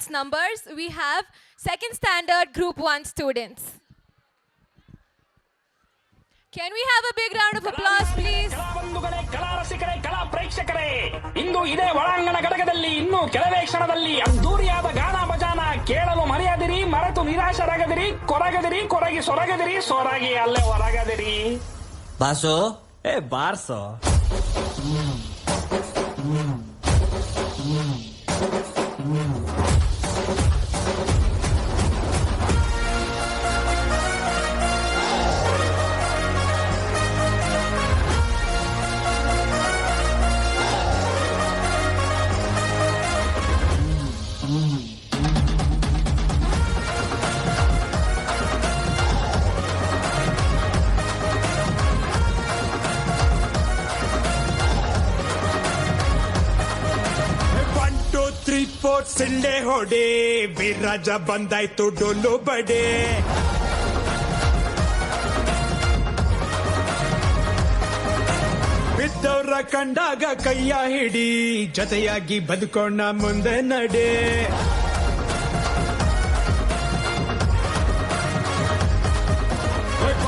dance numbers. We have second standard group 1 students. Can we have a big round of applause, please? ಕಲಾಬಂಧುಗಳೇ, ಕಲಾ ರಸಿಕರೇ, ಕಲಾ ಪ್ರೇಕ್ಷಕರೇ, ಇಂದು ಇದೇ ಒಳಾಂಗಣ ಘಟಕದಲ್ಲಿ ಇನ್ನು ಕೆಲವೇ ಕ್ಷಣದಲ್ಲಿ ಅದ್ದೂರಿಯಾದ ಗಾನ ಭಜಾನ ಕೇಳಲು ಮರೆಯದಿರಿ, ಮರೆತು ನಿರಾಶರಾಗದಿರಿ, ಕೊರಗದಿರಿ, ಕೊರಗಿ ಸೊರಗದಿರಿ, ಸೊರಗಿ ಅಲ್ಲೇ ಹೊರಗದಿರಿ. ಬಾಸು ಬಾರ್ಸೋ. ಸಿಳ್ಳೆ ಹೊಡೆ ಬಿರಾಜ ಬಂದಾಯ್ತು ಡೊಲ್ಲು ಬಡೆ. ಬಿದ್ದವ್ರ ಕಂಡಾಗ ಕೈಯ ಹಿಡಿ, ಜೊತೆಯಾಗಿ ಬದುಕೋಣ ಮುಂದೆ ನಡೆ.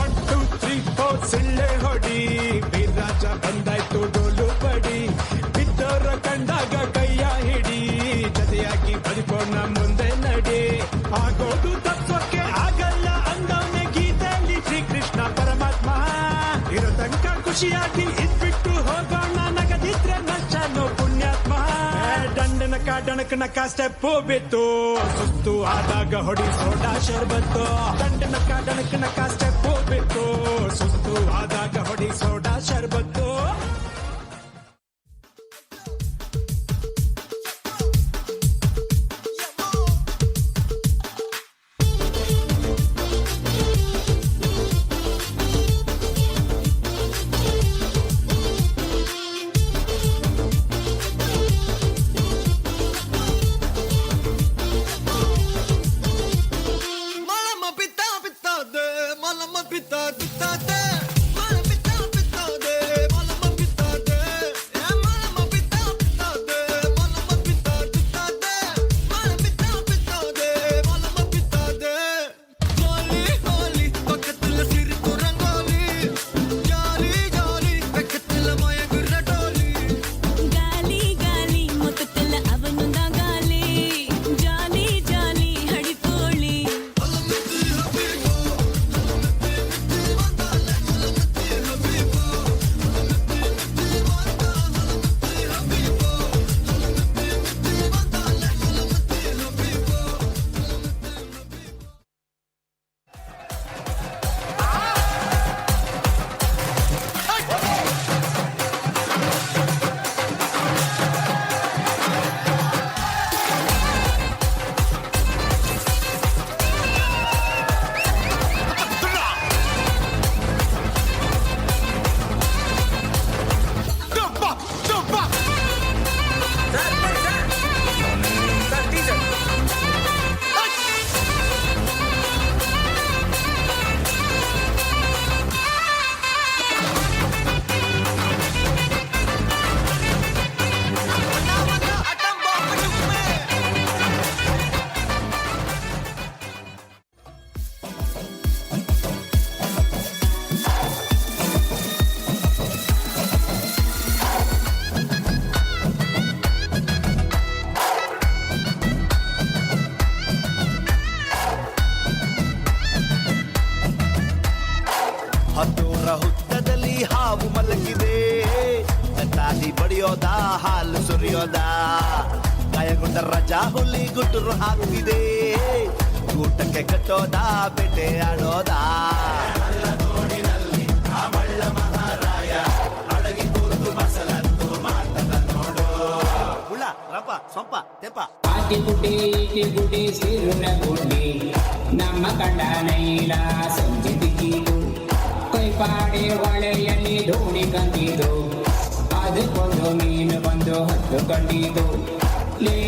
ಒನ್ ಟೂ ತ್ರೀ ಫೋರ್ ಸಿಳ್ಳೆ ಹೊಡಿ ಬಿರಾಜ ಬಂದಾಯ್ತು ಡೊಲ್ಲು ಬಡಿ. ಬಿದ್ದವ್ರ ಕಂಡಾಗ ಕೈಯ ಹಿಡಿ, ಜೊತೆಯಾಗಿ ಬದುಕೋಣ ಮುಂದೆ ನಡೆ. ಆಗೋದು ತತ್ವಕ್ಕೆ ಆಗಲ್ಲ ಅಂದವನೇ ಗೀತೆಯಲ್ಲಿ ಶ್ರೀಕೃಷ್ಣ ಪರಮಾತ್ಮ. ಇರೋ ತನಕ ಖುಷಿಯಾಗಿ ಇದ್ಬಿಟ್ಟು ಹೋಗೋಣ, ನಗದಿದ್ರೆ ನಷ್ಟನೋ ಪುಣ್ಯಾತ್ಮ. ದಂಡನಕ ಡಣಕನಕ ಸ್ಟೆಪ್ ಬಿತ್ತು, ಸುಸ್ತು ಆದಾಗ ಹೊಡಿ ಸೋಡಾ ಶರ್ಬತ್ತು. ದಂಡನಕ ಡಣಕನಕ ಸ್ಟೆಪ್ ಬಿತ್ತು, ಸುಸ್ತು ಆದಾಗ ಹೊಡಿ ಸೋಡಾ ಶರ್ಬತ್ತು. ಹುತ್ತದಲ್ಲಿ ಹಾವು ಮಲಗಿದೆ, ತಾಲಿ ಬಡಿಯೋದ ಹಾಲು ಸುರಿಯೋದ. ಗಾಯಗೊಂಡ ರಜಾ ಹುಲಿ ಗುಟುರು ಹಾಕ್ತಿದೆ, ಊಟಕ್ಕೆ ಕಟ್ಟೋದ ಬೇಟೆ ಆಡೋದ. ಹುಳ ರಪ ಸೊಂಪ ತೆಪ ಆಟಿ ಗುಡಿ ಸಿರುನ ಗುಂಡಿ ನಮ್ಮ ಕಂಡ ನೈಲ ಸಂಜೆ ದಿಕ್ಕಿದು. ಕೈಪಾಡೆ ಹೊಳೆಯಲ್ಲಿ ದೋಣಿ ಕಂದಿದ್ದು, ಅದಕ್ಕೊಂದು ಮೀನು ಬಂದು ಹತ್ತು ಕಂಡಿದ್ದು. ಲೇ